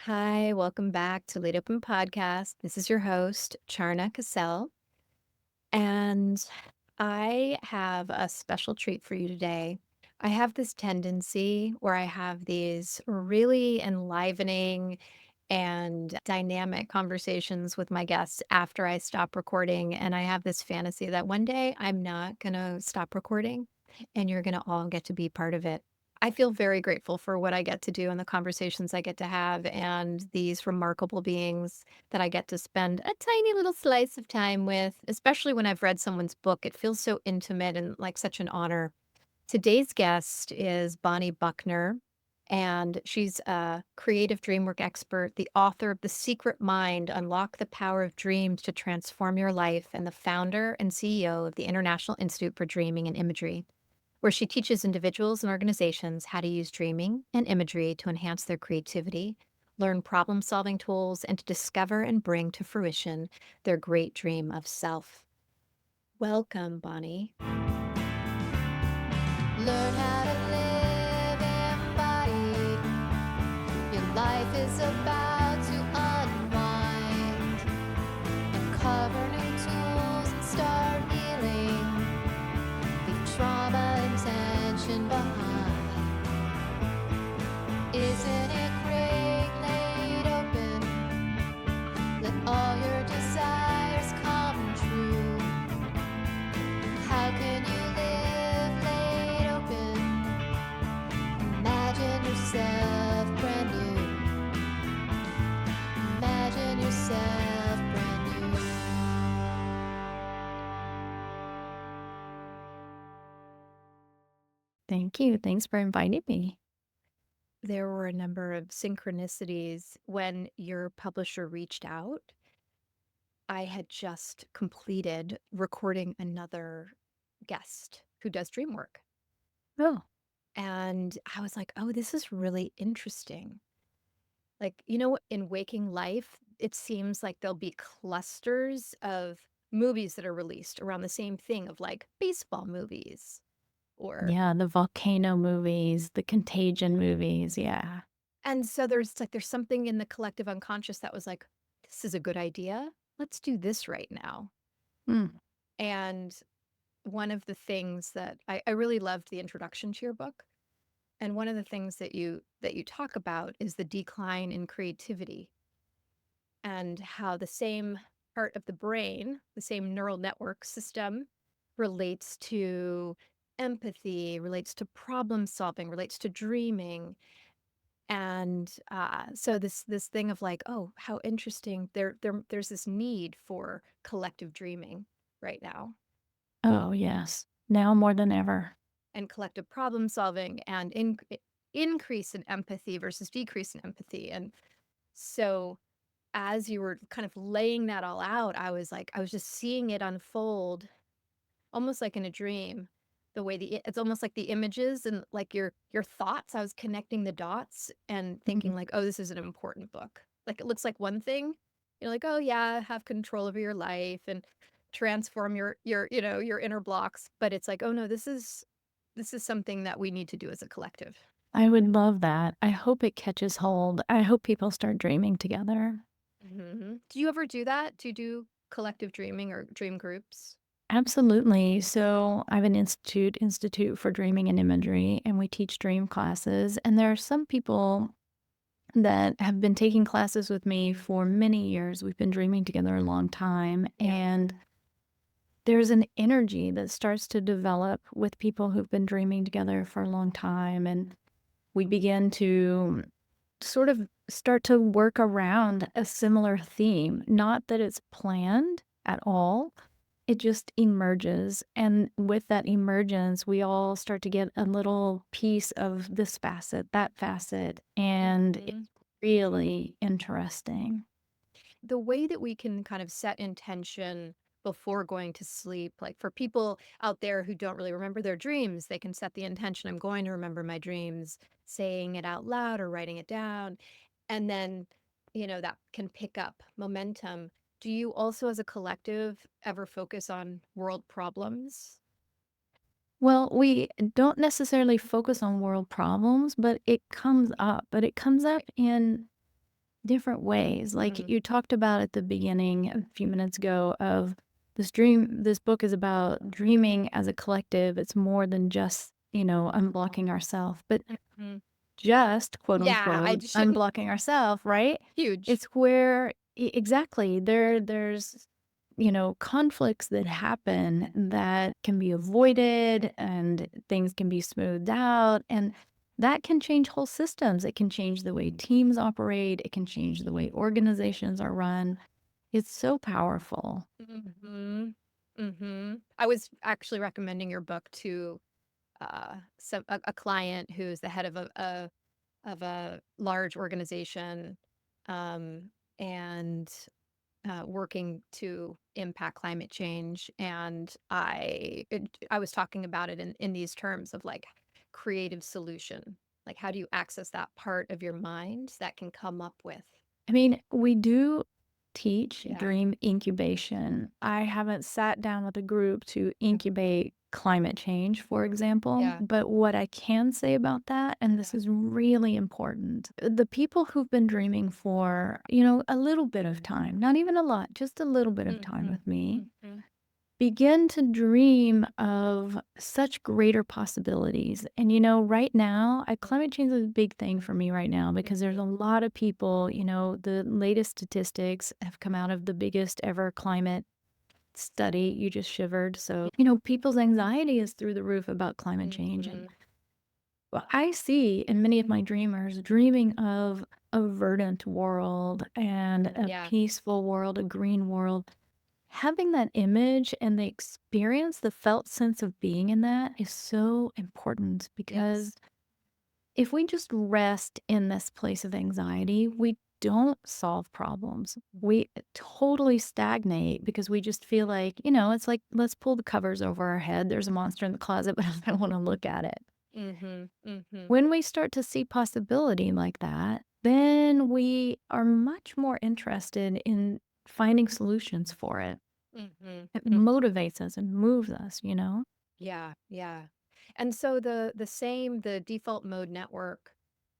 Hi, welcome back to LaidOPEN podcast. This is your host, Charna Cassell, and I have a special treat for you today. I have this tendency where I have these really enlivening and dynamic conversations with my guests after I stop recording. And I have this fantasy that one day I'm not going to stop recording and you're going to all get to be part of it. I feel very grateful for what I get to do and the conversations I get to have and these remarkable beings that I get to spend a tiny little slice of time with, especially when I've read someone's book. It feels so intimate and like such an honor. Today's guest is Bonnie Buckner, and she's a creative dreamwork expert, the author of The Secret Mind Unlock the Power of Dreams to Transform Your Life, and the founder and CEO of the International Institute for Dreaming and Imagery, where she teaches individuals and organizations how to use dreaming and imagery to enhance their creativity, learn problem solving tools, and to discover and bring to fruition their great dream of self. Welcome, Bonnie. Learn how to live embodied. Your life is about to unwind. Uncover new tools and start healing. Leave trauma and tension behind. Isn't it great, laid open? Let all your desires come true. How can you live laid open? Imagine yourself brand new. Imagine yourself brand new. Thank you. Thanks for inviting me. There were a number of synchronicities when your publisher reached out. I had just completed recording another guest who does dream work. Oh, And I was like, oh, this is really interesting. Like, in waking life, it seems like there'll be clusters of movies that are released around the same thing of like baseball movies or yeah, the volcano movies, the contagion movies. Yeah. and so there's something in the collective unconscious that was like, this is a good idea. Let's do this right now. Mm. And one of the things that I really loved the introduction to your book. And one of the things that you talk about is the decline in creativity and how the same part of the brain, the same neural network system relates to empathy, relates to problem solving, relates to dreaming. And so this thing of like, oh, how interesting! There's this need for collective dreaming right now, Oh, yes. Now more than ever. and collective problem solving, and increase in empathy versus decrease in empathy. And so as you were kind of laying that all out, I was like, I was just seeing it unfold almost like in a dream. The way it's almost like the images and like your thoughts. I was connecting the dots and Mhm. thinking like, oh, this is an important book. Like it looks like one thing. You're like, oh yeah, have control over your life and transform your inner blocks. But it's like, oh no, this is something that we need to do as a collective. I would love that. I hope it catches hold. I hope people start dreaming together. Do you ever do that? Do you do collective dreaming or dream groups? Absolutely. So I have an institute for dreaming and imagery, and we teach dream classes. And there are some people that have been taking classes with me for many years. We've been dreaming together a long time. Yeah. And there's an energy that starts to develop with people who've been dreaming together for a long time. And we begin to sort of start to work around a similar theme. Not that it's planned at all, it just emerges. And with that emergence, we all start to get a little piece of this facet, that facet. And it's Mhm. really interesting. The way that we can kind of set intention before going to sleep, like for people out there who don't really remember their dreams, they can set the intention, I'm going to remember my dreams, saying it out loud or writing it down. And then, that can pick up momentum. Do you also, as a collective, ever focus on world problems? Well, we don't necessarily focus on world problems, but it comes up. But it comes up Right. in different ways. Like Mhm. you talked about at the beginning a few minutes ago of this book is about dreaming as a collective. It's more than just, unblocking ourselves, but Mhm. just quote Yeah, I unquote just unblocking ourselves, right? huge. It's where exactly there's conflicts that happen that can be avoided and things can be smoothed out, and that can change whole systems. It can change the way teams operate, it can change the way organizations are run. It's so powerful. Mhm. Mhm. I was actually recommending your book to, a client who's the head of a large organization, um, and working to impact climate change. And I was talking about it in these terms of like creative solution. Like, how do you access that part of your mind that can come up with? I mean, we do teach Yeah. dream incubation. I haven't sat down with a group to incubate climate change, for example. Yeah. But what I can say about that, and this Yeah. is really important, the people who've been dreaming for, a little bit of time, not even a lot, just a little bit of time Mhm. with me, Mhm. begin to dream of such greater possibilities. And, right now, climate change is a big thing for me right now because there's Mhm. a lot of people, the latest statistics have come out of the biggest ever climate study. You just shivered. So, people's anxiety is through the roof about climate change. And Mhm. I see in many of my dreamers dreaming of a verdant world and a Yeah. peaceful world, a green world. Having that image and the experience, the felt sense of being in that is so important because Yes. if we just rest in this place of anxiety, we don't solve problems. We totally stagnate because we just feel like, it's like, let's pull the covers over our head. There's a monster in the closet, but I don't want to look at it. Mhm. Mhm. When we start to see possibility like that, then we are much more interested in finding solutions for it. Mhm. It Mhm. motivates us and moves us. Yeah, yeah. And so the default mode network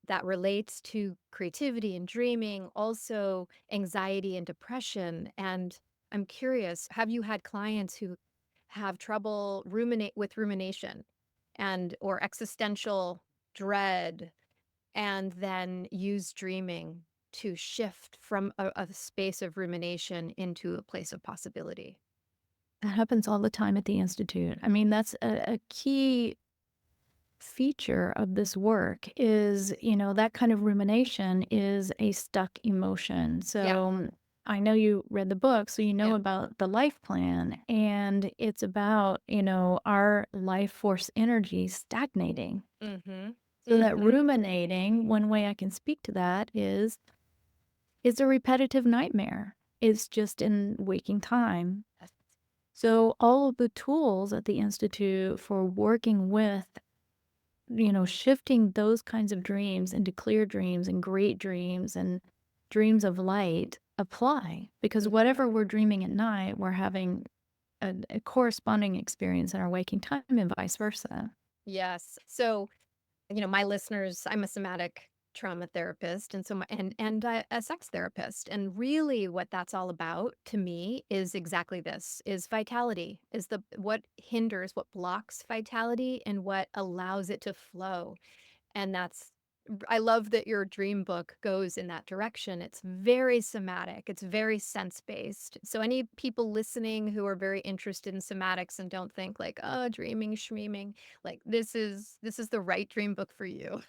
that relates to creativity and dreaming, also anxiety and depression. And I'm curious, have you had clients who have trouble rumination and or existential dread and then use dreaming to shift from a space of rumination into a place of possibility? That happens all the time at the Institute. I mean, that's a key feature of this work is, that kind of rumination is a stuck emotion. Yeah, So I know you read the book, so you know yeah. about the life plan, and it's about, our life force energy stagnating. Mhm. So that Mhm. ruminating, one way I can speak to that is a repetitive nightmare. It's just in waking time. Yes. So all of the tools at the Institute for working with, shifting those kinds of dreams into clear dreams and great dreams and dreams of light apply because Mm, whatever we're dreaming at night, we're having a corresponding experience in our waking time and vice versa. yes. So, my listeners, I'm a somatic trauma therapist and so and a sex therapist. And really what that's all about to me is exactly this, is vitality, is the what hinders, what blocks vitality and what allows it to flow. And I love that your dream book goes in that direction. It's very somatic, it's very sense-based. So any people listening who are very interested in somatics and don't think like, "Oh, dreaming, schmeeming," like this is the right dream book for you.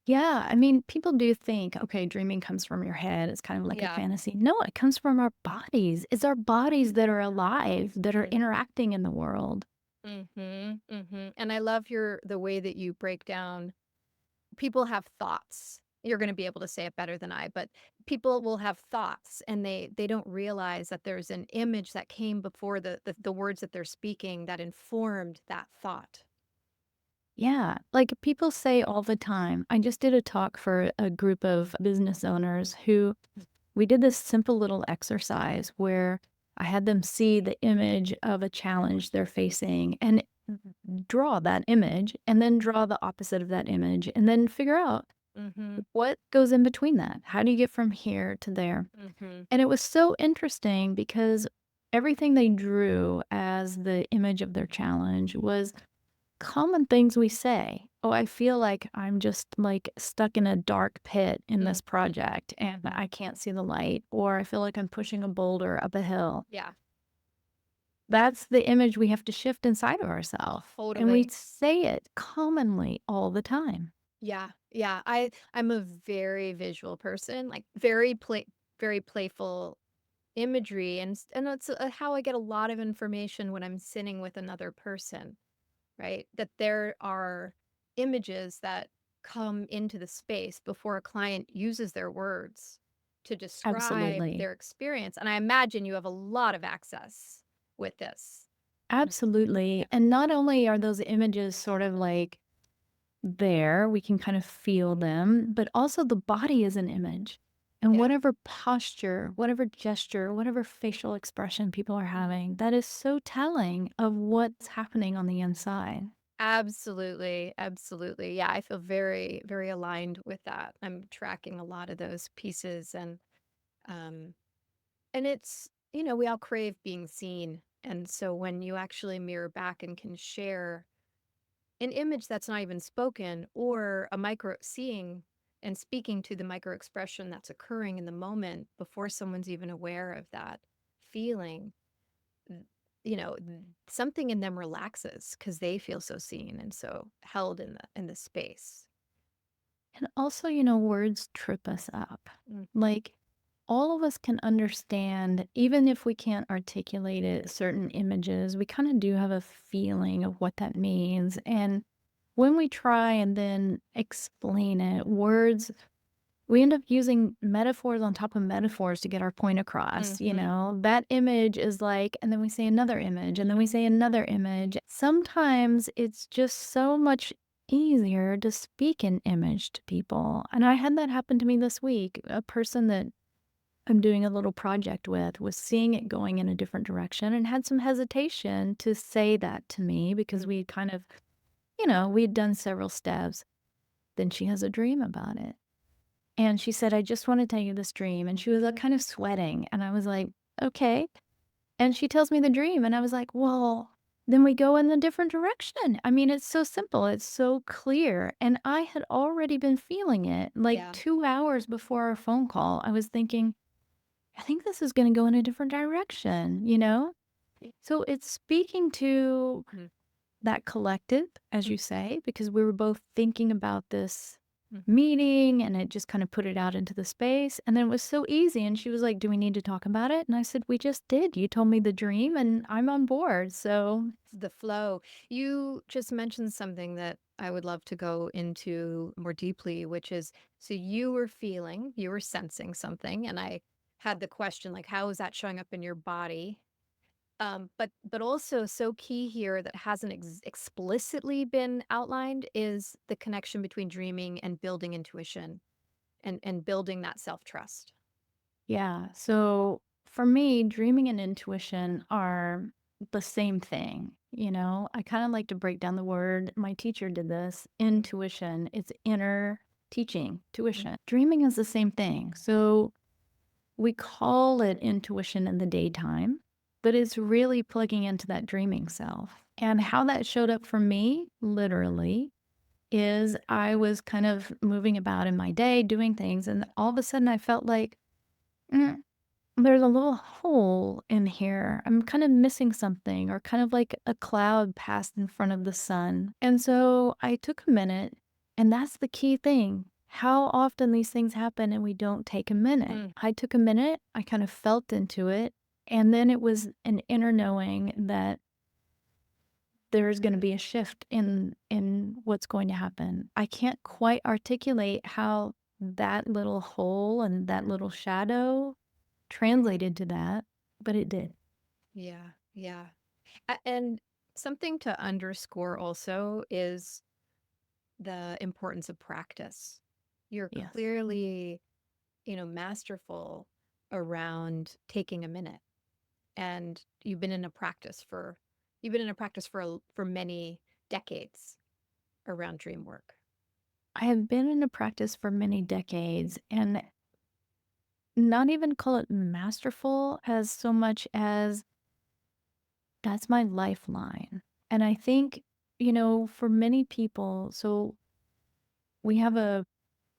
Yeah, I mean, people do think, okay, dreaming comes from your head. It's kind of like a Yeah. fantasy. No, it comes from our bodies. It's our bodies that are alive, that are Mhm. interacting in the world. Mhm. Mhm. And I love the way that you break down people have thoughts. You're gonna be able to say it better than I, but people will have thoughts and they don't realize that there's an image that came before the words that they're speaking that informed that thought. Yeah, like people say all the time. I just did a talk for a group of business owners who we did this simple little exercise where I had them see the image of a challenge they're facing and draw that image and then draw the opposite of that image and then figure out Mhm. What goes in between that? How do you get from here to there? Mhm. And it was so interesting because everything they drew as the image of their challenge was common things we say. Oh, I feel like I'm just like stuck in a dark pit in Mm. this project and I can't see the light, or I feel like I'm pushing a boulder up a hill. Yeah. That's the image we have to shift inside of ourselves. And we Totally. say it commonly all the time. Yeah. Yeah. I'm a very visual person, like very playful imagery, and it's how I get a lot of information when I'm sitting with another person, right? That there are images that come into the space before a client uses their words to describe Absolutely. their experience. And I imagine you have a lot of access with this. Absolutely. Yeah. And not only are those images sort of like there, we can kind of feel them, but also the body is an image. And Yeah. whatever posture, whatever gesture, whatever facial expression people are having, that is so telling of what's happening on the inside. Absolutely. Absolutely. Yeah. I feel very, very aligned with that. I'm tracking a lot of those pieces, um, and it's, we all crave being seen. And so when you actually mirror back and can share an image that's not even spoken, or a micro seeing and speaking to the micro expression that's occurring in the moment before someone's even aware of that feeling, th- something in them relaxes because they feel so seen and so held in the space. And also, words trip us up. Mm. Like, all of us can understand, even if we can't articulate it, certain images, we kind of do have a feeling of what that means. And when we try and then explain it, words, we end up using metaphors on top of metaphors to get our point across. Hmm. That image is like, and then we say another image, and then we say another image. Sometimes it's just so much easier to speak an image to people. And I had that happen to me this week. A person that I'm doing a little project with was seeing it going in a different direction and had some hesitation to say that to me because we kind of, we'd done several steps. Then she has a dream about it. And she said, "I just want to tell you this dream." And she was kind of sweating. And I was like, "Okay." And she tells me the dream. And I was like, "Well, then we go in a different direction." I mean, it's so simple, it's so clear. And I had already been feeling it like Yeah. 2 hours before our phone call. I was thinking, I think this is going to go in a different direction? So it's speaking to Mhm. that collective, as you say, because we were both thinking about this Mhm. meeting and it just kind of put it out into the space. And then it was so easy. And she was like, "Do we need to talk about it?" And I said, "We just did. You told me the dream and I'm on board." So, The flow. You just mentioned something that I would love to go into more deeply, which is, so you were sensing something, and I had the question, like, how is that showing up in your body? But also so key here that hasn't explicitly been outlined is the connection between dreaming and building intuition, and building that self-trust. yeah. So for me, dreaming and intuition are the same thing. I kind of like to break down the word. My teacher did this intuition, it's inner teaching, Mhm. tuition. Dreaming is the same thing. So we call it intuition in the daytime, but it's really plugging into that dreaming self. And how that showed up for me, literally, is I was kind of moving about in my day, doing things, and all of a sudden I felt like, "Mm, there's a little hole in here. I'm kind of missing something, or kind of like a cloud passed in front of the sun." And so I took a minute, and that's the key thing. How often these things happen and we don't take a minute. Mm. I took a minute, I kind of felt into it, and then it was an inner knowing that there's going to be a shift in what's going to happen. I can't quite articulate how that little hole and that little shadow translated to that, but it did. Yeah, yeah. And something to underscore also is the importance of practice. You're Yes. clearly, masterful around taking a minute, and you've been in a practice for many decades around dream work. I have been in a practice for many decades and not even call it masterful as so much as that's my lifeline. And I think, for many people, so we have a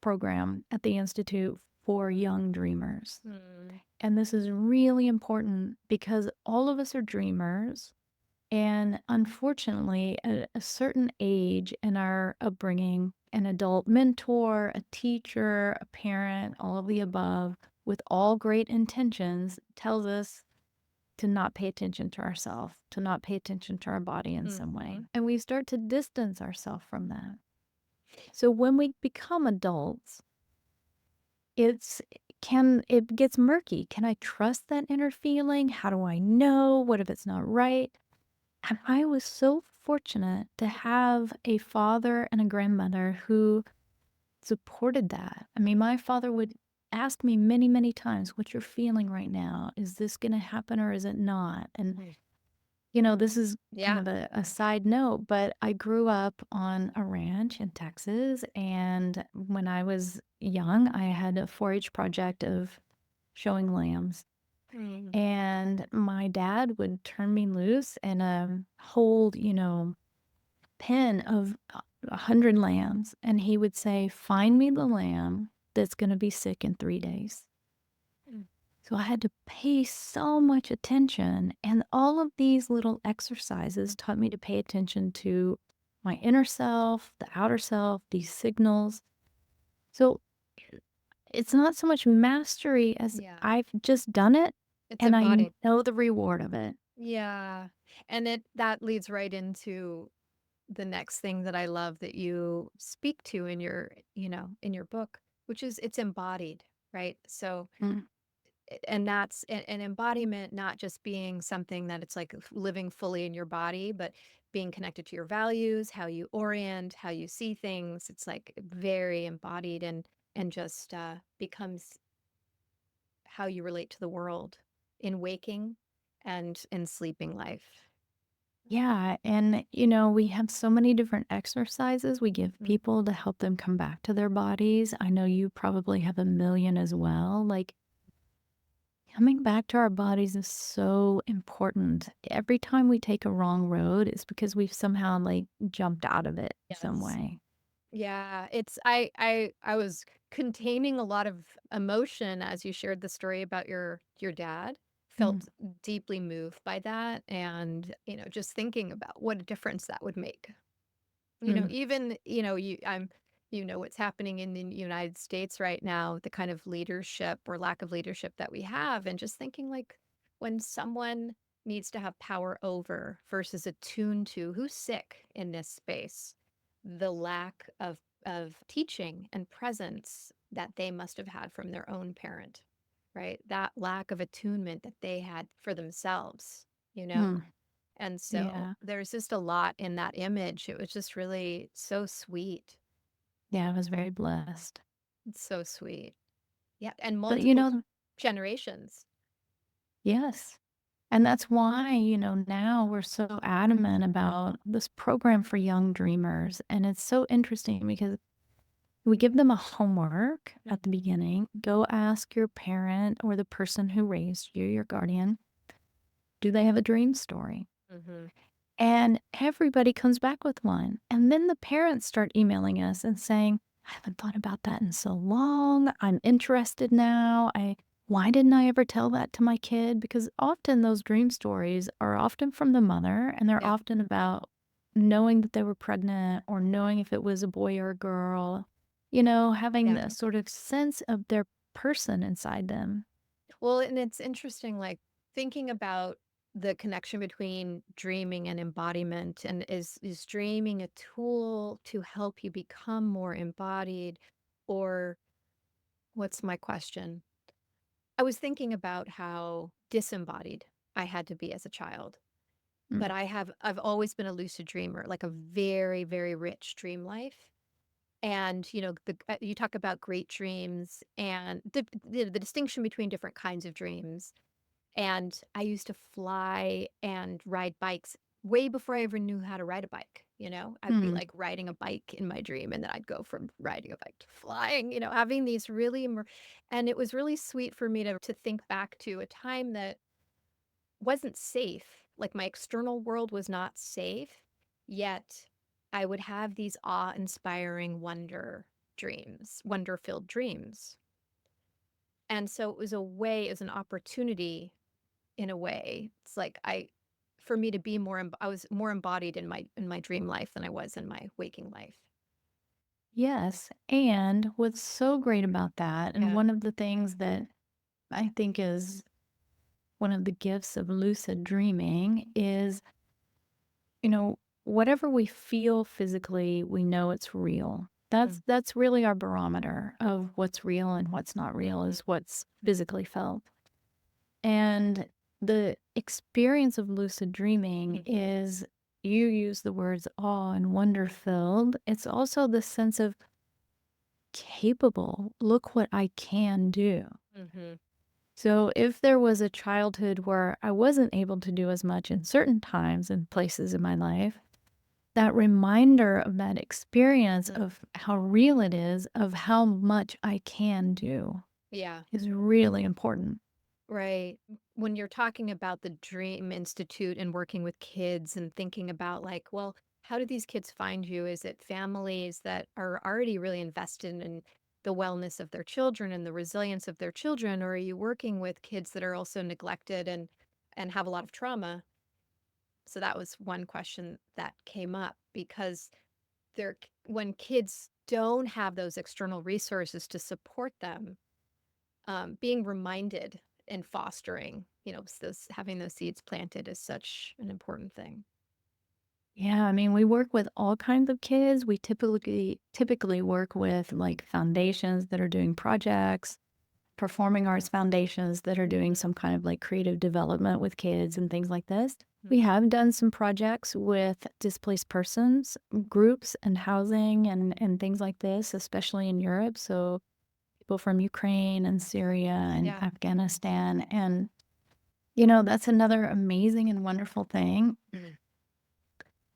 program at the Institute for young dreamers. Mm. And this is really important because all of us are dreamers. And unfortunately, at a certain age in our upbringing, an adult mentor, a teacher, a parent, all of the above, with all great intentions, tells us to not pay attention to ourselves, to not pay attention to our body in some way. Mhm. And we start to distance ourselves from that. So when we become adults, it's it gets murky. Can I trust that inner feeling? How do I know? What if it's not right? And I was so fortunate to have a father and a grandmother who supported that. I mean, my father would ask me many, many times, "What you're feeling right now? Is this going to happen or is it not?" And, Mhm. this is kind Yeah. of a side note, but I grew up on a ranch in Texas. And when I was young, I had a 4 H project of showing lambs. Mm. And my dad would turn me loose and hold, pen of 100 lambs. And he would say, "Find me the lamb that's going to be sick in 3 days." Mm. So I had to pay so much attention. And all of these little exercises taught me to pay attention to my inner self, the outer self, these signals. So it's not so much mastery as Yeah. I've just done it It's and I embodied. know the reward of it. Yeah. And that leads right into the next thing that I love that you speak to in in your book, which is it's embodied, right? So, Mm, and that's an embodiment, not just being something that it's like living fully in your body, but being connected to your values, how you orient, how you see things. It's like very embodied and just becomes how you relate to the world in waking and in sleeping life. yeah, and, we have so many different exercises we give Mm. people to help them come back to their bodies. I know you probably have a million as well. Like, coming back to our bodies is so important. Every time we take a wrong road, it's because we've somehow, like, jumped out of it some Yes. way. Yeah, it's I was containing a lot of emotion as you shared the story about your dad. Mm, Felt deeply moved by that and, just thinking about what a difference that would make. mm, Even, what's happening in the United States right now, the kind of leadership or lack of leadership that we have, and just thinking like when someone needs to have power over versus attuned to who's sick in this space, the lack of teaching and presence that they must have had from their own parent, right? That lack of attunement that they had for themselves, you know? mm. And so Yeah. there's just a lot in that image. It was just really so sweet. Yeah, I was very blessed. It's so sweet. Yeah, and But, multiple generations. yes. And that's why, now we're so adamant about this program for young dreamers. And it's so interesting because we give them a homework at the Mhm. beginning. Go ask your parent or the person who raised you, your guardian, do they have a dream story? Mhm. And everybody comes back with one. And then the parents start emailing us and saying, "I haven't thought about that in so long. I'm interested now. Why didn't I ever tell that to my kid?" Because often those dream stories are often from the mother and they're Yep. often about knowing that they were pregnant or knowing if it was a boy or a girl, having Yeah. the sort of sense of their person inside them. Well, and it's interesting, like thinking about the connection between dreaming and embodiment, and is dreaming a tool to help you become more embodied, or what's my question? I was thinking about how disembodied I had to be as a child. But Mm, I've always been a lucid dreamer, like a very, very rich dream life. And, you talk about great dreams and the distinction between different kinds of dreams. And I used to fly and ride bikes way before I ever knew how to ride a bike. I'd be Hmm. like riding a bike in my dream, and then I'd go from riding a bike to flying, having these and it was really sweet for me to think back to a time that wasn't safe. Like my external world was not safe, yet I would have these awe-inspiring wonder-filled dreams. And so it was an opportunity in a way. It's like for me to be I was more embodied in my dream life than I was in my waking life. Yes. And what's so great about that, and Yeah. one of the things that I think is one of the gifts of lucid dreaming is, you know, whatever we feel physically, we know it's real. Mm. That's really our barometer of what's real and what's not real is what's physically felt. And the experience of lucid dreaming Mhm. is you use the words awe and wonder filled. It's also the sense of capable. Look what I can do. Mhm. So, if there was a childhood where I wasn't able to do as much in certain times and places in my life, that reminder of that experience Mm. of how real it is, of how much I can do, Yeah. is really important. Right. When you're talking about the Dream Institute and working with kids and thinking about like, well, how do these kids find you? Is it families that are already really invested in the wellness of their children and the resilience of their children, or are you working with kids that are also neglected and have a lot of trauma? So that was one question that came up because when kids don't have those external resources to support them, being reminded and fostering, those having those seeds planted is such an important thing. Yeah, I mean, we work with all kinds of kids. We typically work with like foundations that are doing projects, performing arts foundations that are doing Mhm. some kind of like creative development with kids and things like this. Mm. We have done some projects with displaced persons groups and housing and things like this, especially in Europe. So people from Ukraine and Syria and Yeah. Afghanistan. And, that's another amazing and wonderful thing Mhm.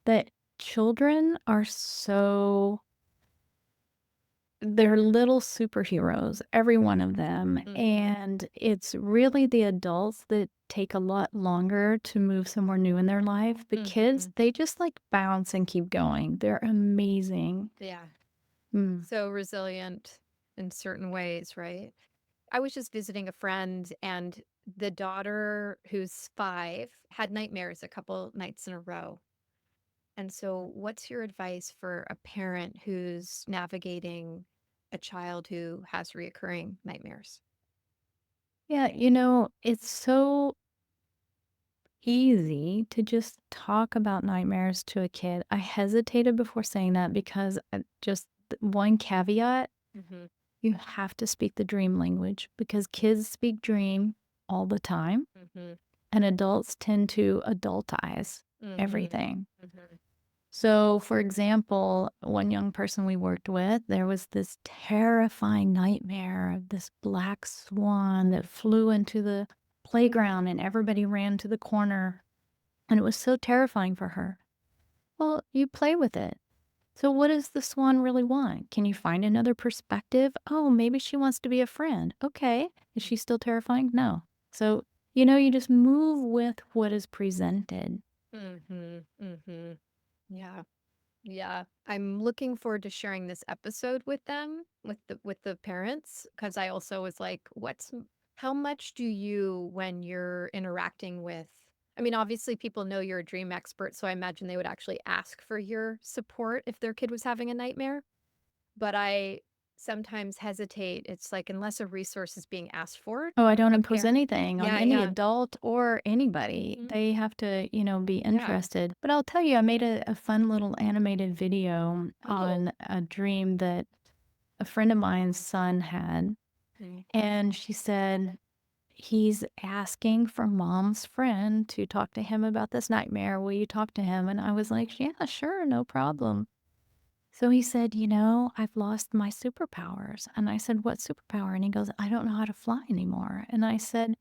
that children are they're little superheroes, every one of them, Mhm. and it's really the adults that take a lot longer to move somewhere new in their life. The kids, Mhm. they just, like, bounce and keep going. They're amazing. Yeah. Mm. So resilient in certain ways, right? I was just visiting a friend, and the daughter, who's 5, had nightmares a couple nights in a row. And so, what's your advice for a parent who's navigating a child who has reoccurring nightmares? Yeah, it's so easy to just talk about nightmares to a kid. I hesitated before saying that because, just one caveat. Mhm. You have to speak the dream language because kids speak dream all the time, Mhm. and adults tend to adultize Mhm. everything. Mhm. So, for example, one young person we worked with, there was this terrifying nightmare of this black swan that flew into the playground and everybody ran to the corner. And it was so terrifying for her. Well, you play with it. So, what does the swan really want? Can you find another perspective? Oh, maybe she wants to be a friend. Okay. Is she still terrifying? No. So, you just move with what is presented. Mhm. Mhm. Yeah. Yeah. I'm looking forward to sharing this episode with them, with the parents, because I also was like, how much do you, when you're interacting with, I mean, obviously people know you're a dream expert, so I imagine they would actually ask for your support if their kid was having a nightmare. But I sometimes hesitate. It's like, unless a resource is being asked for, Oh, I don't a impose parent. anything on Yeah, any yeah. adult or anybody. Mhm. They have to, be Yeah. interested. But I'll tell you, I made a fun little animated video Oh. on a dream that a friend of mine's son had. Mm. And she said, he's asking for mom's friend to talk to him about this nightmare. Will you talk to him? And I was like, yeah, sure, no problem. So he said, I've lost my superpowers. And I said, what superpower? And he goes, I don't know how to fly anymore. And I said,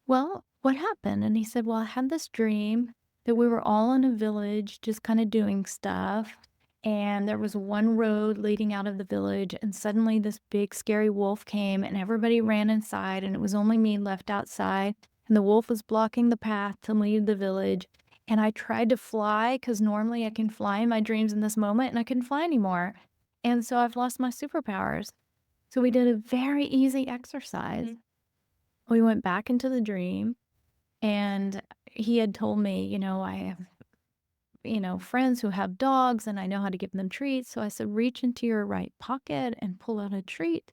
well, what happened? And he said, well, I had this dream that we were all in a village just kind of doing stuff. And there was one road leading out of the village, and suddenly this big scary wolf came, and everybody ran inside, and it was only me left outside. And the wolf was blocking the path to leave the village. And I tried to fly because normally I can fly in my dreams in this moment, and I couldn't fly anymore. And so I've lost my superpowers. So we did a very easy exercise. Mhm. We went back into the dream, and he had told me, I have, friends who have dogs and I know how to give them treats. So I said, reach into your right pocket and pull out a treat.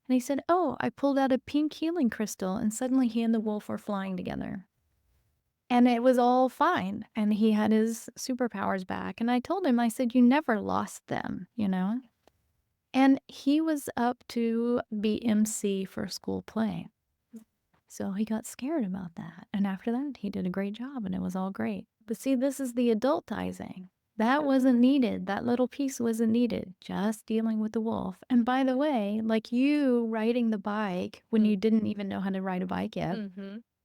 And he said, oh, I pulled out a pink healing crystal. And suddenly he and the wolf were flying together. And it was all fine. And he had his superpowers back. And I told him, I said, you never lost them. And he was up to be MC for a school play. So he got scared about that. And after that, he did a great job and it was all great. But see, this is the adultizing. That wasn't needed. That little piece wasn't needed. Just dealing with the wolf. And by the way, like you riding the bike when you didn't even know how to ride a bike yet,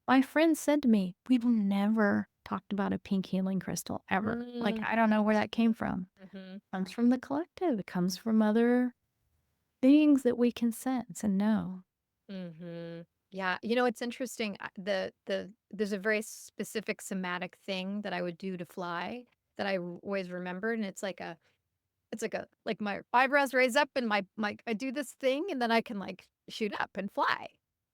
my friend said to me, we've never talked about a pink healing crystal ever. Like, I don't know where that came from. It comes from the collective. It comes from other things that we can sense and know. Yeah, it's interesting. There's a very specific somatic thing that I would do to fly that always remembered, and it's like my eyebrows raise up and my I do this thing, and then I can like shoot up and fly.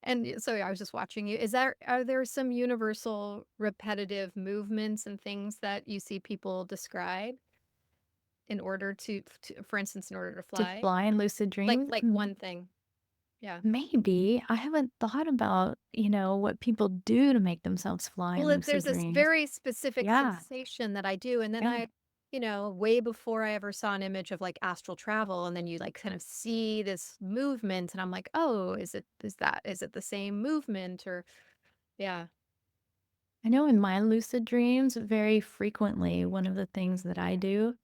And so I was just watching you. Are there some universal repetitive movements and things that you see people describe in order for instance, in order to To fly? fly in lucid dreams? Like one thing. Yeah. Maybe. I haven't thought about, what people do to make themselves fly Well, in lucid there's this dreams. very specific Yeah, sensation that I do, and then yeah. way before I ever saw an image of, like, astral travel, and then you, like, kind of see this movement, and I'm like, "Oh, is it the same movement?" Or yeah. I know in my lucid dreams, very frequently, one of the things that I do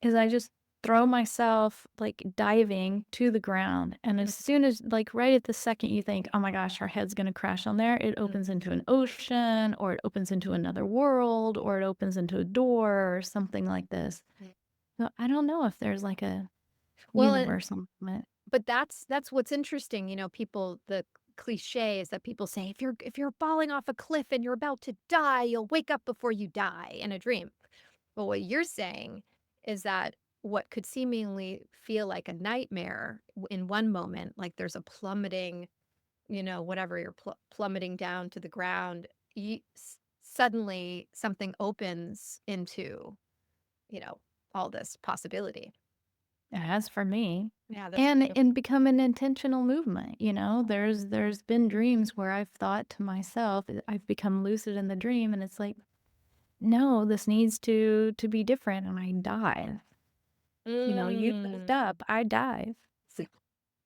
is I just throw myself like diving to the ground. And as soon as, like, right at the second you think, oh my gosh, our head's going to crash on there, it Mhm. opens into an ocean or it opens into another world or it opens into a door or something like this. Mm. So I don't know if there's like a Well, universal movement. but that's what's interesting, people the cliche is that people say, "If you're falling off a cliff and you're about to die, you'll wake up before you die in a dream." But what you're saying is that what could seemingly feel like a nightmare in one moment, like there's a plummeting, whatever, you're plummeting down to the ground, suddenly something opens into, you know, all this possibility. As for me, Yeah, that's and beautiful. become an intentional movement. There's been dreams where I've thought to myself, I've become lucid in the dream, and it's like, no, this needs to be different, and I dive. You lift Mm. up, I dive. So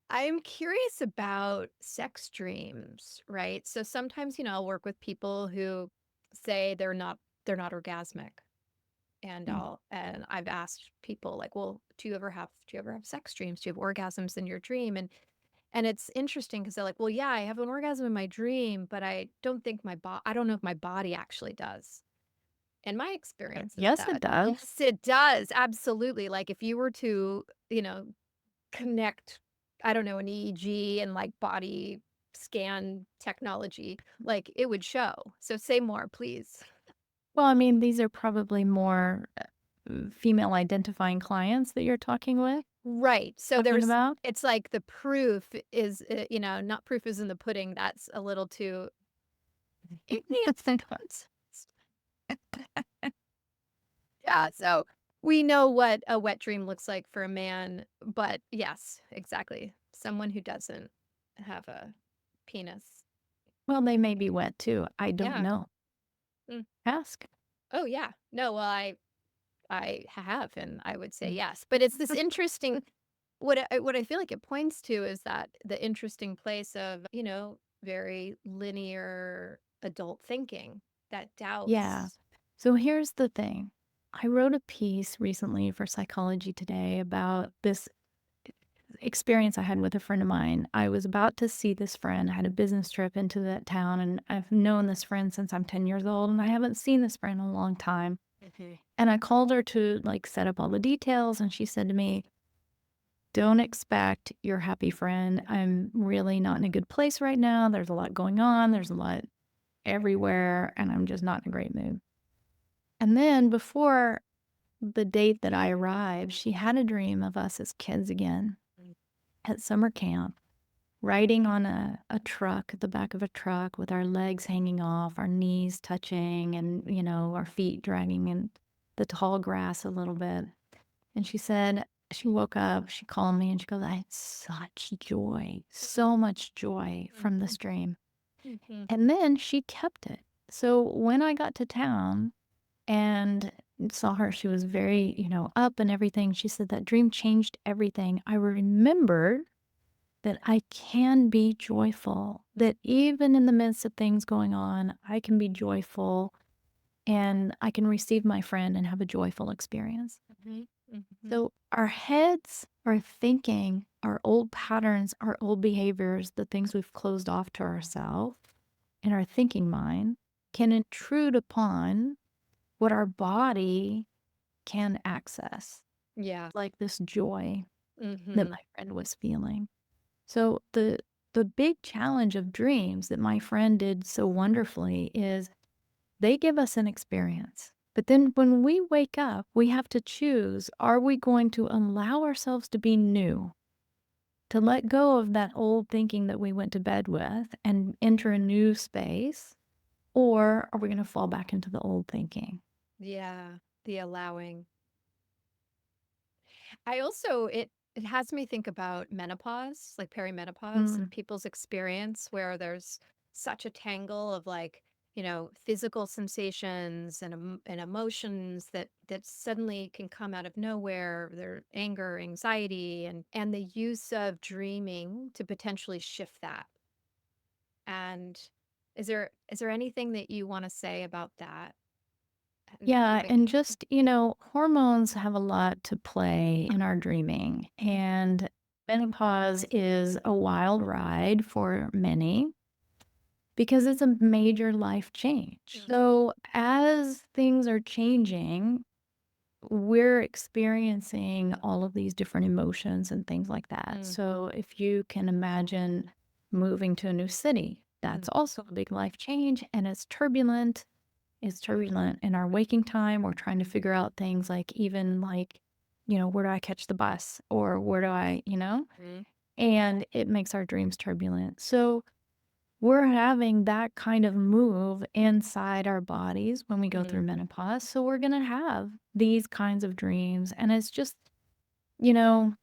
I'm curious about sex dreams, right? So sometimes, I'll work with people who say they're not orgasmic. And Mm. I've asked people like, "Well, do you ever have sex dreams? Do you have orgasms in your dream?" And it's interesting because 'cause they're like, "Well, yeah, I have an orgasm in my dream, but I don't know if my body actually does." And my experience is Yes, it that does. yes, it does, absolutely. Like, if you were to, connect, I don't know, an EEG and, like, body scan technology, like, it would show. So say more, please. Well, I mean, these are probably more, female identifying clients that you're Right. So talking about? it's like the proof is, not proof is in the pudding. That's a little too. Yeah. So we know what a wet dream looks like for a man, but yes, exactly. Someone who doesn't have a penis. Well, they may be wet too, I don't Yeah. know. Mm. Ask. Oh, yeah. No, well, I have, and I would say Mm. yes. But it's this interesting. What I feel like it points to is that the interesting place of, very linear adult thinking that Yeah. doubts. So here's the thing. I wrote a piece recently for Psychology Today about experience I had with a friend of mine. I was about to see this friend. I had a business trip into that town, and I've known this friend since I'm 10 years old, and I haven't seen this friend in a long time. And I called her to like set up all the details, and she said to me, "Don't expect your happy friend. I'm really not in a good place right now. There's a lot going on, there's a lot everywhere, and I'm just not in a great mood." And then before the date that I arrived, she had a dream of us as kids again at summer camp, riding on a truck, at the back of a truck with our legs hanging off, our knees touching, and, our feet dragging in the tall grass a little bit. And she said, she woke up, she called me, and she goes, "I had such joy, so much joy from this dream." And then she kept it. So when I got to town and saw her, she was very, up and everything. She said that dream changed everything. I remembered that I can be joyful, that even in the midst of things going on, I can be joyful and I can receive my friend and have a joyful experience. So our heads, our thinking, our old patterns, our old behaviors, the things we've closed off to ourselves in our thinking mind can intrude upon what our body can access, Yeah. like this joy that Mm-hmm. my friend was feeling. So the big challenge of dreams that my friend did so wonderfully is they give us an experience. But then when we wake up, we have to choose, are we going to allow ourselves to be new, to let go of that old thinking that we went to bed with and enter a new space? Or are we going to fall back into the old thinking? Yeah. The allowing. I also it has me think about menopause, like perimenopause Mm. and people's experience where there's such a tangle of like, physical sensations and and emotions that suddenly can come out of nowhere, their anger, anxiety and the use of dreaming to potentially shift that. And is there anything that you want to say about that? And Yeah, moving. and just, hormones have a lot to play in our dreaming. And menopause is a wild ride for many because it's a major life change. So, as things are changing, we're experiencing all of these different emotions and things like that. Mm, So, if you can imagine moving to a new city, that's also a big life change and it's turbulent. It's turbulent in our waking time. We're trying to figure out things like even like, where do I catch the bus or where do I. mm, And it makes our dreams turbulent. So we're having that kind of move inside our bodies when we go through mm, menopause. So we're going to have these kinds of dreams. And it's just, you know,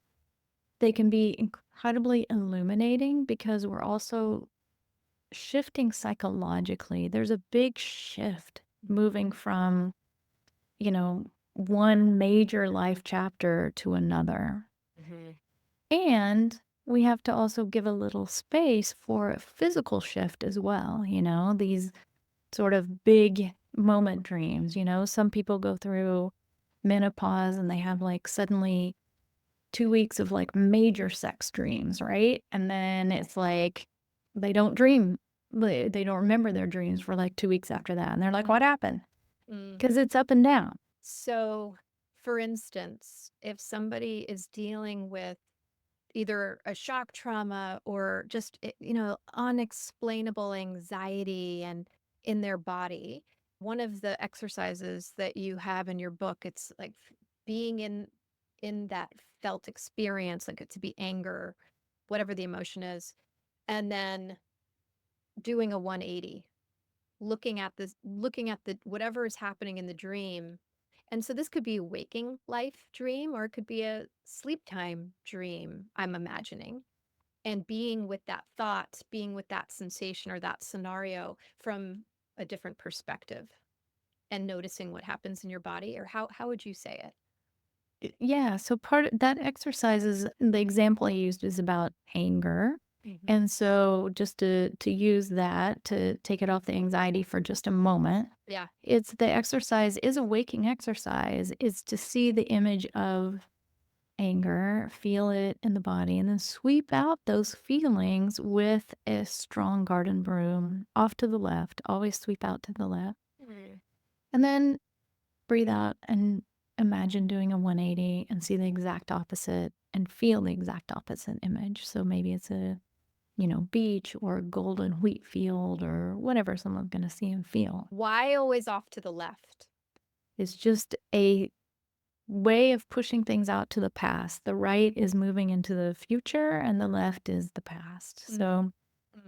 they can be incredibly illuminating because we're also shifting psychologically. There's a big shift moving from, one major life chapter to another. mhm. And we have to also give a little space for a physical shift as well, these sort of big moment dreams. Some people go through menopause and they have like suddenly 2 weeks of like major sex dreams, right? And then it's like they don't dream, they don't remember their dreams for like 2 weeks after that. And they're like, what happened? Mm. Because it's up and down. So, for instance, if somebody is dealing with either a shock trauma or just, unexplainable anxiety and in their body, one of the exercises that you have in your book, it's like being in that felt experience, like it to be anger, whatever the emotion is, and then doing a 180, looking at the whatever is happening in the dream. And so this could be a waking life dream or it could be a sleep time dream, I'm imagining. And being with that thought, being with that sensation or that scenario from a different perspective and noticing what happens in your body, or how would you say it? Yeah, so part of that exercise is the example I used is about anger. Mhm. And so just to use that to take it off the anxiety for just a moment, Yeah. it's the exercise is a waking exercise, is to see the image of anger, feel it in the body, and then sweep out those feelings with a strong garden broom off to the left. Always sweep out to the left. Mm. And then breathe out and imagine doing a 180 and see the exact opposite and feel the exact opposite image. So maybe it's a, beach or a golden wheat field or whatever someone's going to see and feel. Why always off to the left? It's just a way of pushing things out to the past. The right is moving into the future and the left is the past. So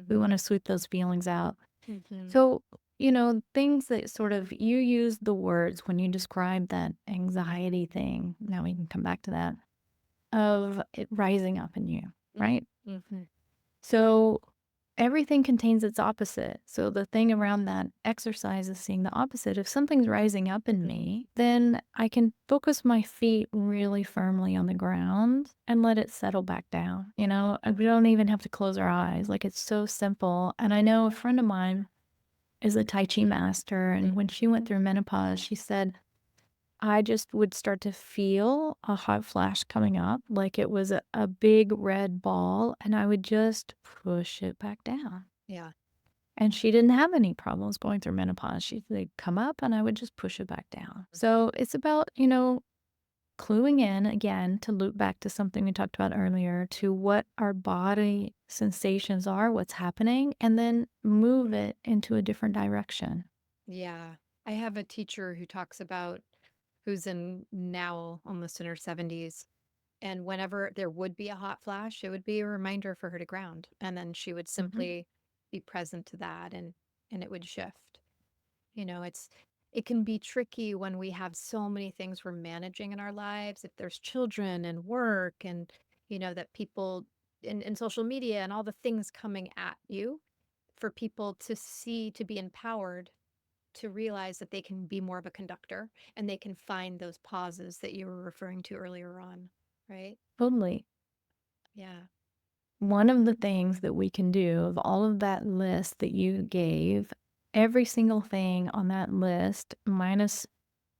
we want to sweep those feelings out. Mhm. So, things that sort of you use the words when you describe that anxiety thing. Now we can come back to that of it rising up in you, right? Mhm. So everything contains its opposite. So the thing around that exercise is seeing the opposite. If something's rising up in me, then I can focus my feet really firmly on the ground and let it settle back down. We don't even have to close our eyes. Like it's so simple. And I know a friend of mine is a Tai Chi master. And when she went through menopause, she said, I just would start to feel a hot flash coming up, like it was a big red ball, and I would just push it back down. Yeah. And she didn't have any problems going through menopause. They'd come up and I would just push it back down. So it's about, cluing in again to loop back to something we talked about earlier to what our body sensations are, what's happening, and then move it into a different direction. Yeah. I have a teacher who talks about who's in now almost in her 70s. And whenever there would be a hot flash, it would be a reminder for her to ground. And then she would Mhm. simply be present to that and it would shift. It can be tricky when we have so many things we're managing in our lives. If there's children and work and that people in social media and all the things coming at you, for people to see, to be empowered, to realize that they can be more of a conductor and they can find those pauses that you were referring to earlier on, right? Totally. Yeah. One of the things that we can do of all of that list that you gave, every single thing on that list, minus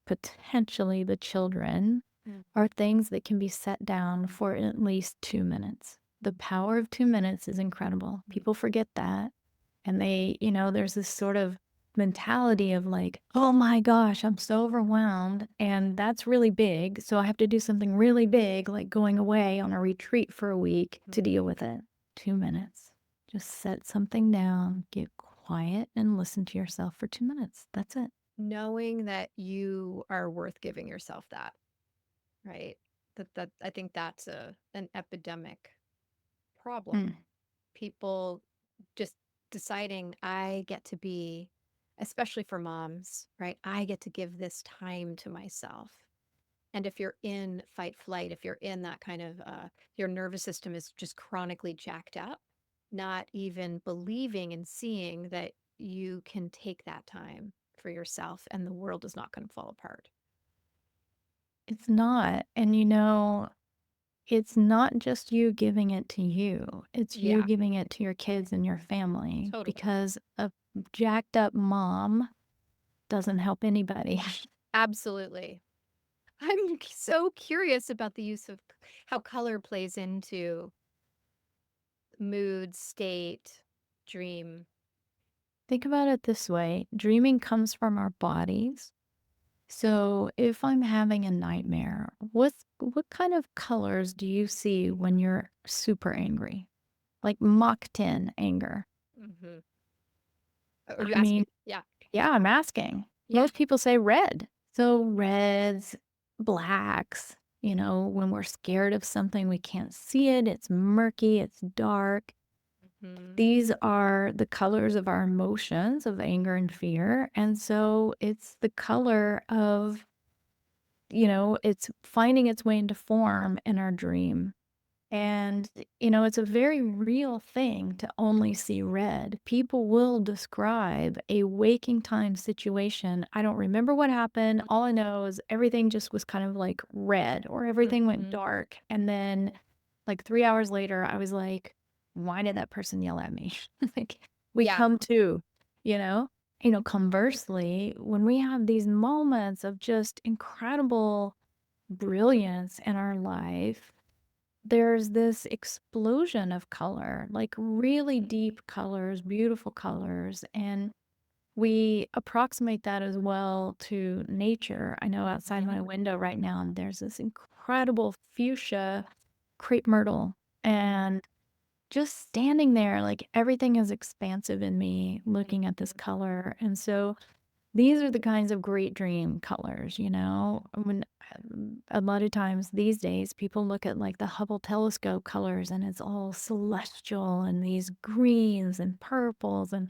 potentially the children, Mm. are things that can be set down for at least 2 minutes. The power of 2 minutes is incredible. People forget that. And there's this sort of mentality of like, oh my gosh, I'm so overwhelmed. And that's really big. So I have to do something really big, like going away on a retreat for a week to deal with it. 2 minutes. Just set something down, get quiet, and listen to yourself for 2 minutes. That's it. Knowing that you are worth giving yourself that, right? That I think that's an epidemic problem. Mm. People just deciding I get to be, especially for moms, right? I get to give this time to myself. And if you're in fight flight, if you're in that kind of your nervous system is just chronically jacked up, not even believing and seeing that you can take that time for yourself and the world is not going to fall apart. It's not. And it's not just you giving it to you, it's you Yeah, giving it to your kids and your family totally. because a jacked up mom doesn't help anybody. Absolutely. I'm so curious about the use of how color plays into mood, state, dream. Think about it this way, dreaming comes from our bodies. So if I'm having a nightmare, what kind of colors do you see when you're super angry? Like Mach 10 anger. Hmm. Are you I asking? mean, Yeah. yeah, I'm asking. Yeah. Most people say red. So reds, blacks, when we're scared of something, we can't see it. It's murky, it's dark. Hmm. These are the colors of our emotions of anger and fear. And so it's the color of, it's finding its way into form in our dream. And, it's a very real thing to only see red. People will describe a waking time situation. I don't remember what happened. All I know is everything just was kind of like red or everything went Hmm. dark. And then, like 3 hours later, I was like, why did that person yell at me? Like, we Yeah. come to, you know? Conversely, when we have these moments of just incredible brilliance in our life, there's this explosion of color, like really deep colors, beautiful colors. And we approximate that as well to nature. I know outside my window right now, there's this incredible fuchsia crepe myrtle. And just standing there, like everything is expansive in me looking at this color. And so these are the kinds of great dream colors, you know? When a lot of times these days people look at like the Hubble telescope colors and it's all celestial and these greens and purples, and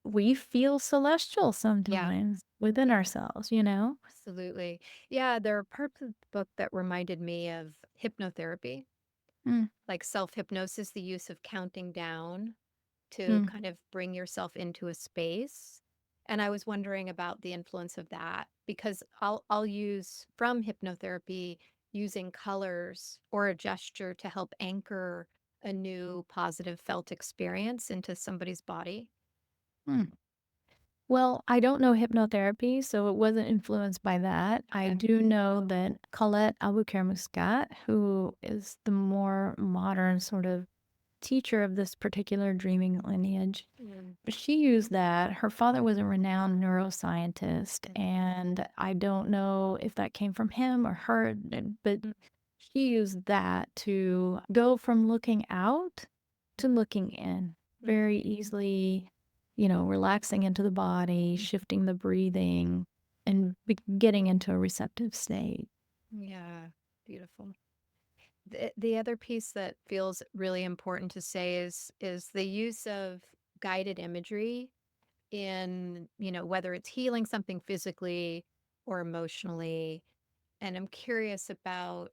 we feel celestial Yeah, sometimes within ourselves, you know? absolutely. Yeah, there are parts of the book that reminded me of hypnotherapy, Mm, like self-hypnosis, the use of counting down to mm. kind of bring yourself into a space. And I was wondering about the influence of that because I'll use from hypnotherapy using colors or a gesture to help anchor a new positive felt experience into somebody's body. Mm. Well, I don't know hypnotherapy, so it wasn't influenced by that. I Okay. do know that Colette Albuquerque-Muscat, who is the more modern sort of teacher of this particular dreaming lineage, Mm, she used that. Her father was a renowned neuroscientist, mm, and I don't know if that came from him or her, but mm, she used that to go from looking out to looking in mm. very easily, you know, relaxing into the body, shifting the breathing, and getting into a receptive state. Yeah, beautiful. The other piece that feels really important to say is the use of guided imagery in, whether it's healing something physically or emotionally. And I'm curious about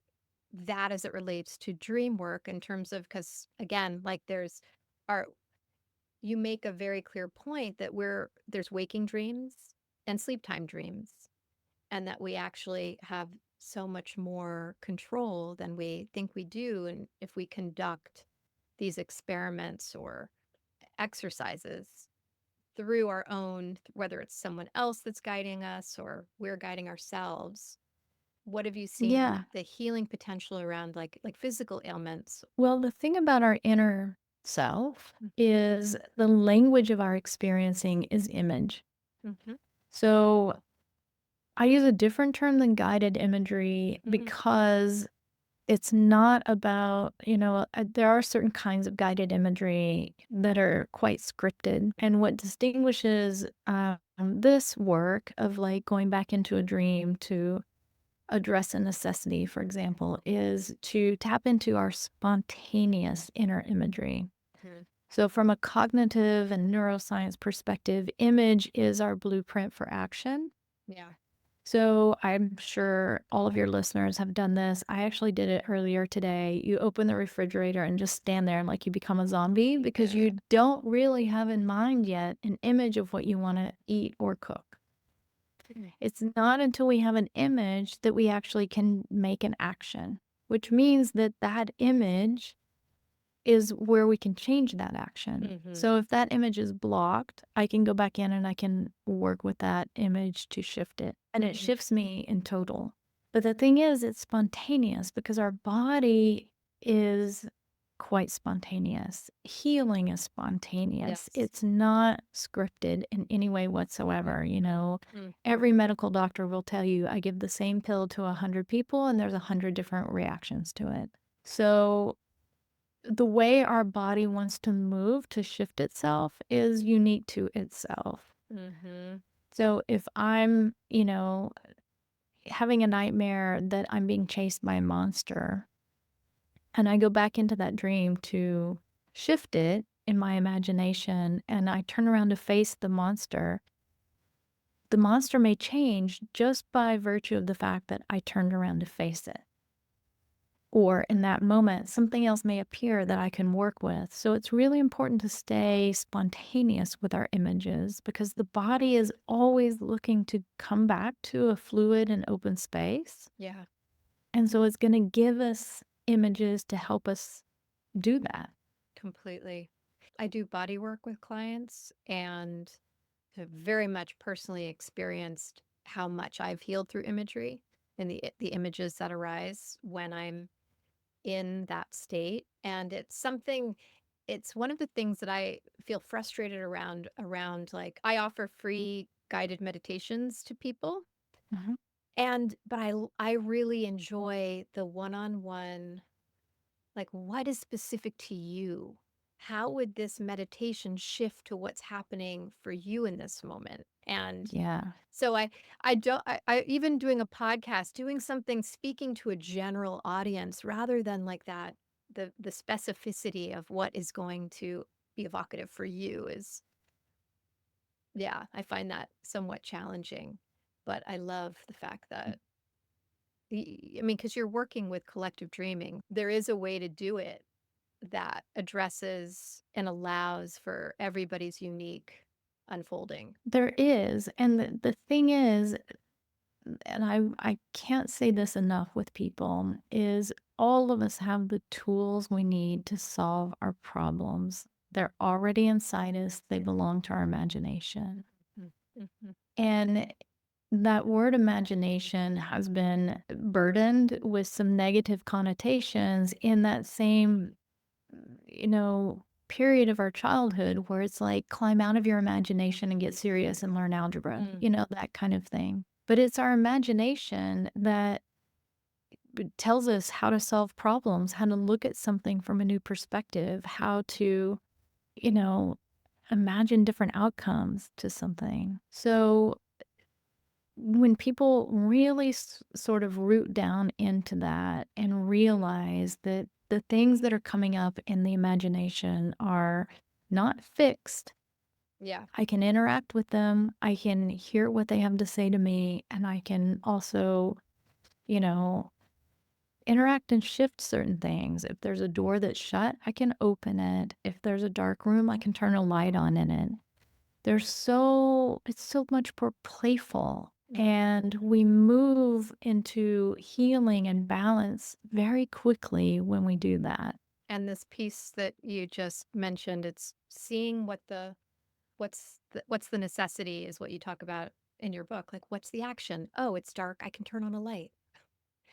that as it relates to dream work in terms of, because again, like our, you make a very clear point that there's waking dreams and sleep time dreams, and that we actually have so much more control than we think we do. And if we conduct these experiments or exercises through our own, whether it's someone else that's guiding us or we're guiding ourselves, what have you seen Yeah. the healing potential around like physical ailments? Well, the thing about our inner self Mm, is the language of our experiencing is image. mhm, So I use a different term than guided imagery mhm, because it's not about, there are certain kinds of guided imagery that are quite scripted. And what distinguishes this work of like going back into a dream to address a necessity, for example, is to tap into our spontaneous inner imagery. mhm. So, from a cognitive and neuroscience perspective, image is our blueprint for action. Yeah. So I'm sure all of your listeners have done this. I actually did it earlier today. You open the refrigerator and just stand there and like you become a zombie because you don't really have in mind yet an image of what you want to eat or cook. Mm, It's not until we have an image that we actually can make an action, which means that that image is where we can change that action. mhm, So if that image is blocked, I can go back in and I can work with that image to shift it. And it mhm. shifts me in total. But the thing is, it's spontaneous because our body is quite spontaneous. Healing is spontaneous. Yes. It's not scripted in any way whatsoever. You know, Mm, every medical doctor will tell you, I give the same pill to 100 people and there's 100 different reactions to it. So the way our body wants to move to shift itself is unique to itself. mhm, So if I'm, having a nightmare that I'm being chased by a monster, and I go back into that dream to shift it in my imagination, and I turn around to face the monster may change just by virtue of the fact that I turned around to face it. Or in that moment, something else may appear that I can work with. So it's really important to stay spontaneous with our images because the body is always looking to come back to a fluid and open space. yeah, And so it's going to give us images to help us do that. completely. I do body work with clients and have very much personally experienced how much I've healed through imagery. and the images that arise when I'm in that state. And it's one of the things that I feel frustrated around like I offer free guided meditations to people. Mhm. But I really enjoy the one-on-one, like, what is specific to you? How would this meditation shift to what's happening for you in this moment? And Yeah. so I don't I even doing a podcast, doing something, speaking to a general audience rather than like that, the specificity of what is going to be evocative for you is, yeah, I find that somewhat challenging. But I love the fact that I mean, because you're working with collective dreaming, there is a way to do it that addresses and allows for everybody's unique unfolding. There is. And the thing is, and I can't say this enough with people, is all of us have the tools we need to solve our problems. They're already inside us, they belong to our imagination. Mm, mhm. And that word imagination has been burdened with some negative connotations in that same, period of our childhood where it's like climb out of your imagination and get serious and learn algebra, Mm, that kind of thing. But it's our imagination that tells us how to solve problems, how to look at something from a new perspective, how to, you know, imagine different outcomes to something. So when people really sort of root down into that and realize that the things that are coming up in the imagination are not fixed, yeah. I can interact with them, I can hear what they have to say to me, and I can also, you know, interact and shift certain things. If there's a door that's shut, I can open it. If there's a dark room, I can turn a light on in it. It's so much more playful, Mm. and we move into healing and balance very quickly when we do that. And this piece that you just mentioned, it's seeing what's the necessity is what you talk about in your book. Like, what's the action? Oh, it's dark. I can turn on a light.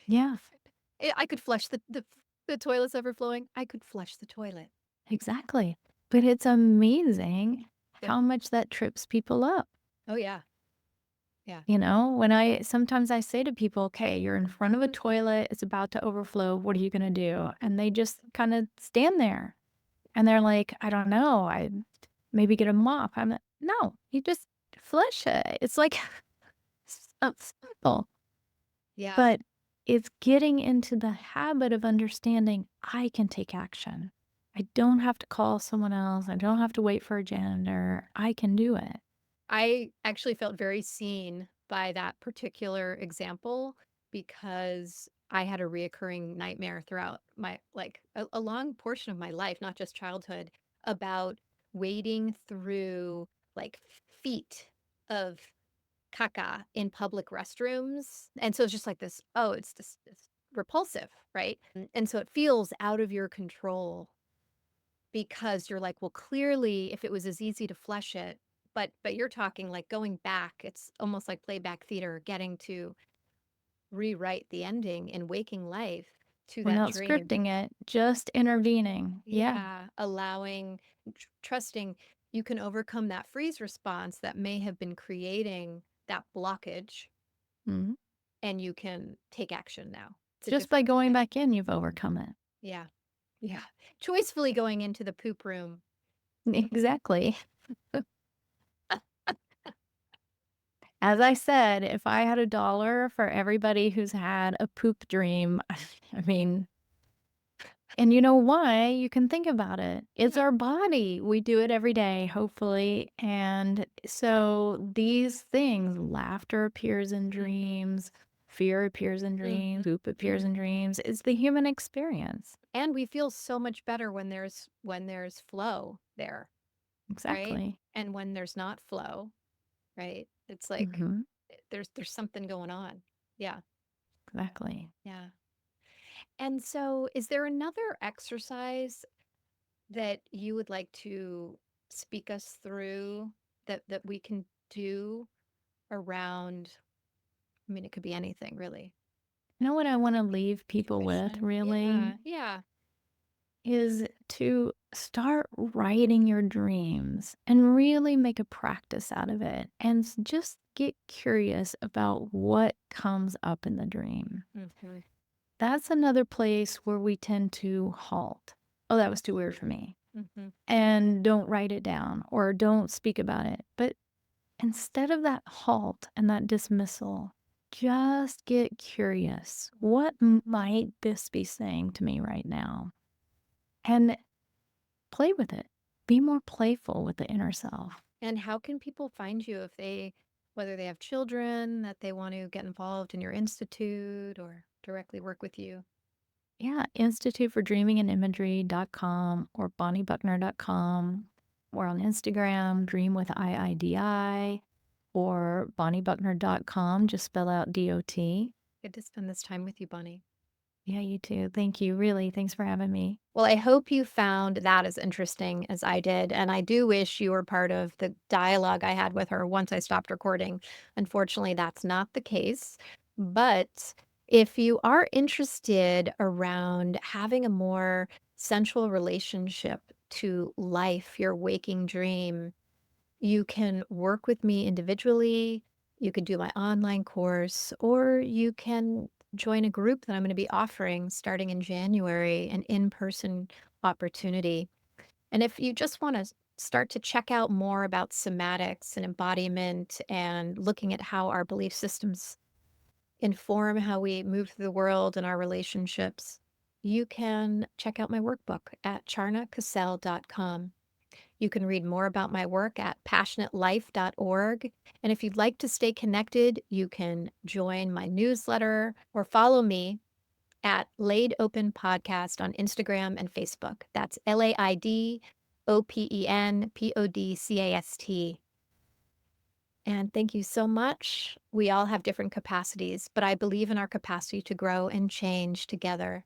Yeah, I could flush the toilet's overflowing. I could flush the toilet. exactly. But it's amazing Yeah. how much that trips people up. Oh, yeah. Yeah. When sometimes I say to people, okay, you're in front of a toilet, it's about to overflow. What are you going to do? And they just kind of stand there and they're like, I don't know. I maybe get a mop. I'm like, no, you just flush it. It's like so simple, Yeah. but it's getting into the habit of understanding I can take action. I don't have to call someone else. I don't have to wait for a janitor. I can do it. I actually felt very seen by that particular example because I had a reoccurring nightmare throughout my like a long portion of my life, not just childhood, about wading through like feet of caca in public restrooms. And so it's just like this, oh, it's repulsive, right? And so it feels out of your control because you're like, well, clearly, if it was as easy to flush it, but you're talking like going back, it's almost like playback theater, getting to rewrite the ending in waking life to We're that not dream. scripting it, just intervening. Yeah. Yeah, allowing, trusting you can overcome that freeze response that may have been creating that blockage, Mhm. and you can take action now. It's a Just by different going way. back in, you've overcome it. Yeah. Yeah. Choicefully going into the poop room. Exactly. As I said, if I had $1 for everybody who's had a poop dream, I mean, and you know why? You can think about it. It's Yeah. our body. We do it every day, hopefully. And so these things, laughter appears in dreams, fear appears in dreams, Mhm. poop appears in dreams. It's the human experience. And we feel so much better when there's flow there, right? Exactly. And when there's not flow, right? It's like Hmm. there's something going on. Yeah. Exactly. Yeah. And so is there another exercise that you would like to speak us through that we can do around, I mean, it could be anything really. You know what I want to leave people with Intuition. really Yeah, yeah. is to start writing your dreams and really make a practice out of it and just get curious about what comes up in the dream. Mhm. That's another place where we tend to halt. Oh, that was too weird for me. Mhm. And don't write it down or don't speak about it. But instead of that halt and that dismissal, just get curious. What might this be saying to me right now? And play with it. Be more playful with the inner self. And how can people find you if they, whether they have children that they want to get involved in your institute or directly work with you? Yeah, Institute for Dreaming and Imagery.com or BonnieBuckner.com. We're on Instagram, Dream with IIDI, or BonnieBuckner.com. Just spell out DOT. Good to spend this time with you, Bonnie. Yeah, you too. Thank you. Really. Thanks for having me. Well, I hope you found that as interesting as I did. And I do wish you were part of the dialogue I had with her once I stopped recording. Unfortunately, that's not the case. But if you are interested around having a more sensual relationship to life, your waking dream, you can work with me individually. You could do my online course, or you can join a group that I'm going to be offering starting in January, an in person opportunity. And if you just want to start to check out more about somatics and embodiment and looking at how our belief systems inform how we move through the world and our relationships, you can check out my workbook at charnacassell.com. You can read more about my work at passionatelife.org. And if you'd like to stay connected, you can join my newsletter or follow me at LaidOPEN Podcast on Instagram and Facebook. That's LaidOpenPodcast. And thank you so much. We all have different capacities, but I believe in our capacity to grow and change together.